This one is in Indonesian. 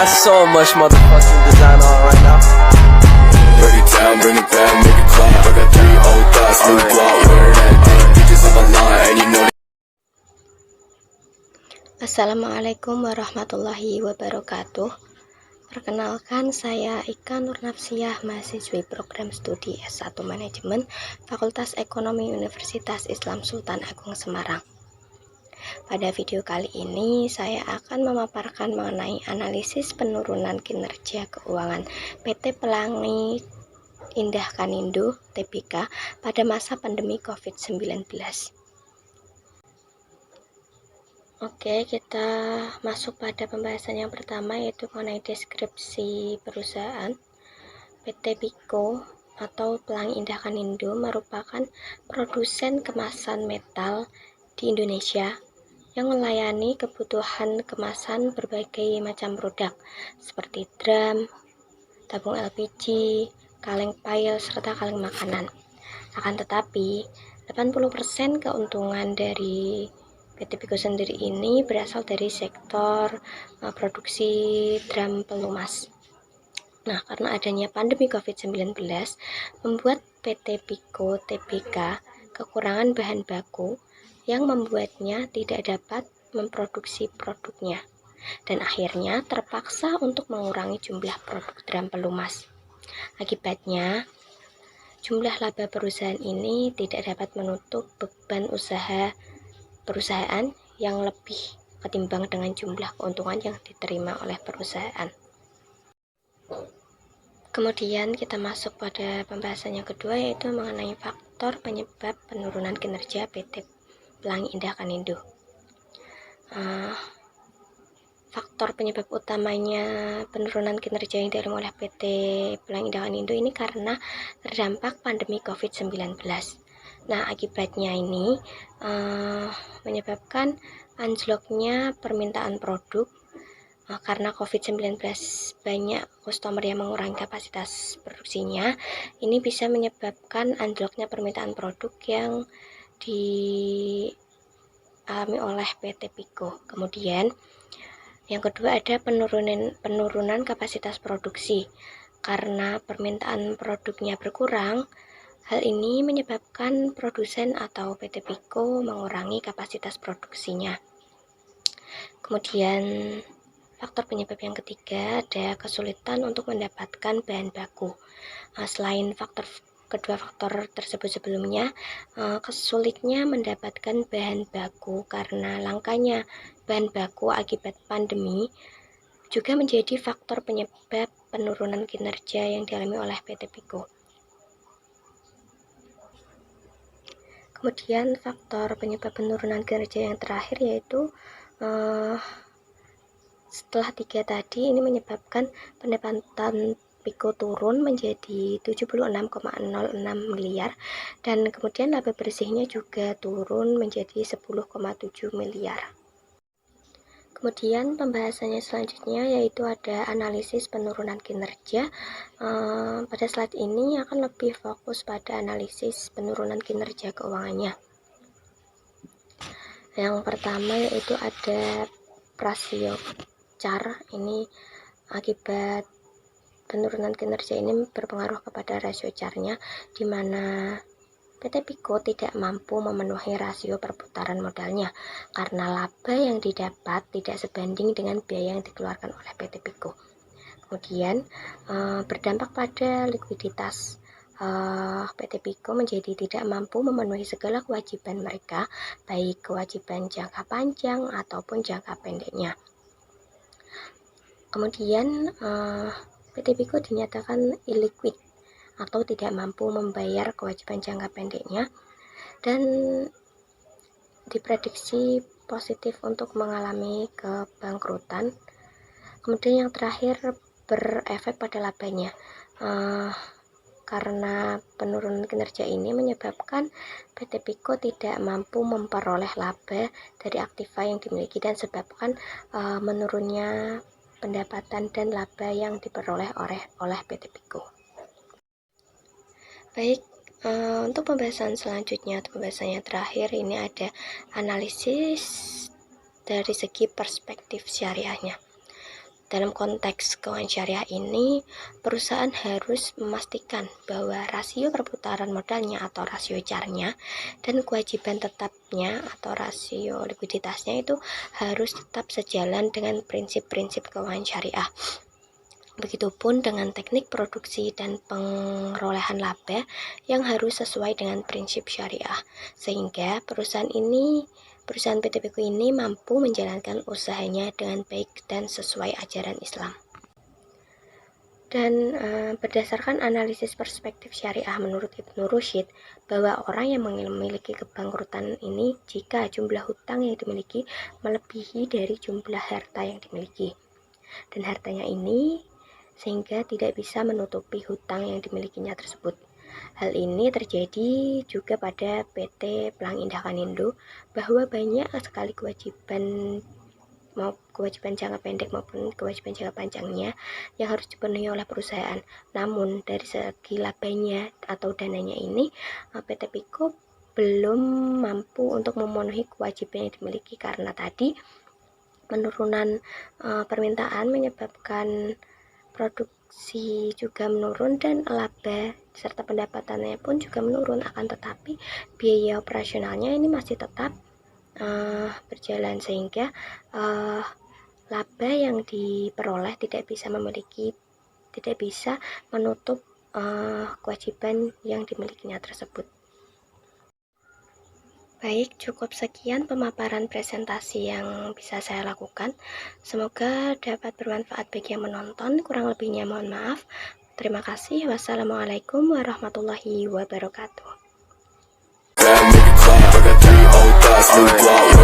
got so much motherfucking design on right now. Break it down, bring it back, make it clap. I got 3 old thoughts, new guap, wear that dick. Bitches on my line, and you know. Assalamualaikum warahmatullahi wabarakatuh. Perkenalkan, saya Ika Nurnafsiyah, mahasiswi program studi S1 Manajemen Fakultas Ekonomi Universitas Islam Sultan Agung Semarang. Pada video kali ini saya akan memaparkan mengenai analisis penurunan kinerja keuangan PT Pelangi Indah Kanindo Tbk pada masa pandemi COVID-19. Oke, kita masuk pada pembahasan yang pertama, yaitu mengenai deskripsi perusahaan. PT Piko atau Pelangi Indah Kanindo merupakan produsen kemasan metal di Indonesia yang melayani kebutuhan kemasan berbagai macam produk seperti drum, tabung LPG, kaleng pile, serta kaleng makanan. Akan tetapi, 80% keuntungan dari PT Piko sendiri ini berasal dari sektor produksi drum pelumas. Nah, karena adanya pandemi COVID-19 membuat PT Piko Tbk kekurangan bahan baku yang membuatnya tidak dapat memproduksi produknya dan akhirnya terpaksa untuk mengurangi jumlah produk drum pelumas. Akibatnya, jumlah laba perusahaan ini tidak dapat menutup beban usaha perusahaan yang lebih ketimbang dengan jumlah keuntungan yang diterima oleh perusahaan. Kemudian kita masuk pada pembahasan yang kedua, yaitu mengenai faktor penyebab penurunan kinerja PT Pelangi Indah Kanindo. Faktor penyebab utamanya penurunan kinerja yang dialami oleh PT Pelangi Indah Kanindo ini karena terdampak pandemi COVID-19. Nah, akibatnya ini menyebabkan anjloknya permintaan produk karena COVID-19, banyak customer yang mengurangi kapasitas produksinya. Ini bisa menyebabkan anjloknya permintaan produk yang dialami oleh PT Piko. Kemudian yang kedua ada penurunan kapasitas produksi karena permintaan produknya berkurang. Hal ini menyebabkan produsen atau PT Piko mengurangi kapasitas produksinya. Kemudian faktor penyebab yang ketiga ada kesulitan untuk mendapatkan bahan baku. Selain kedua faktor tersebut sebelumnya, kesulitnya mendapatkan bahan baku karena langkanya bahan baku akibat pandemi juga menjadi faktor penyebab penurunan kinerja yang dialami oleh PT Piko. Kemudian faktor penyebab penurunan kinerja yang terakhir yaitu setelah 3 tadi, ini menyebabkan pendapatan Piko turun menjadi 76,06 miliar dan kemudian laba bersihnya juga turun menjadi 10,7 miliar. Kemudian pembahasannya selanjutnya yaitu ada analisis penurunan kinerja. Pada slide ini akan lebih fokus pada analisis penurunan kinerja keuangannya. Yang pertama yaitu ada rasio CAR. Ini akibat penurunan kinerja ini berpengaruh kepada rasio CAR-nya, di mana PT Piko tidak mampu memenuhi rasio perputaran modalnya karena laba yang didapat tidak sebanding dengan biaya yang dikeluarkan oleh PT Piko. Kemudian berdampak pada likuiditas. PT Piko menjadi tidak mampu memenuhi segala kewajiban mereka, baik kewajiban jangka panjang ataupun jangka pendeknya. Kemudian PT Piko dinyatakan illiquid atau tidak mampu membayar kewajiban jangka pendeknya dan diprediksi positif untuk mengalami kebangkrutan. Kemudian yang terakhir berefek pada labanya. Karena penurunan kinerja ini menyebabkan PT Piko tidak mampu memperoleh laba dari aktiva yang dimiliki dan sebabkan menurunnya pendapatan dan laba yang diperoleh oleh PT Piko. Baik, untuk pembahasan selanjutnya atau pembahasan yang terakhir ini ada analisis dari segi perspektif syariahnya. Dalam konteks keuangan syariah ini, perusahaan harus memastikan bahwa rasio perputaran modalnya atau rasio CAR-nya dan kewajiban tetapnya atau rasio likuiditasnya itu harus tetap sejalan dengan prinsip-prinsip keuangan syariah. Begitupun dengan teknik produksi dan pengelolaan laba yang harus sesuai dengan prinsip syariah, sehingga perusahaan PT Piko ini mampu menjalankan usahanya dengan baik dan sesuai ajaran Islam. Dan berdasarkan analisis perspektif syariah menurut Ibnu Rushd, bahwa orang yang memiliki kebangkrutan ini jika jumlah hutang yang dimiliki melebihi dari jumlah harta yang dimiliki. Dan hartanya ini sehingga tidak bisa menutupi hutang yang dimilikinya tersebut. Hal ini terjadi juga pada PT Pelang Indah Kanindo, bahwa banyak sekali kewajiban jangka pendek maupun kewajiban jangka panjangnya yang harus dipenuhi oleh perusahaan. Namun dari segi labanya atau dananya ini, PT Piko belum mampu untuk memenuhi kewajiban yang dimiliki karena tadi penurunan permintaan menyebabkan produksi juga menurun dan laba serta pendapatannya pun juga menurun, akan tetapi biaya operasionalnya ini masih tetap berjalan, sehingga laba yang diperoleh tidak bisa menutup kewajiban yang dimilikinya tersebut. Baik, cukup sekian pemaparan presentasi yang bisa saya lakukan. Semoga dapat bermanfaat bagi yang menonton. Kurang lebihnya mohon maaf. Terima kasih. Wassalamualaikum warahmatullahi wabarakatuh. Make it clap, I got 3 old thoughts, new block.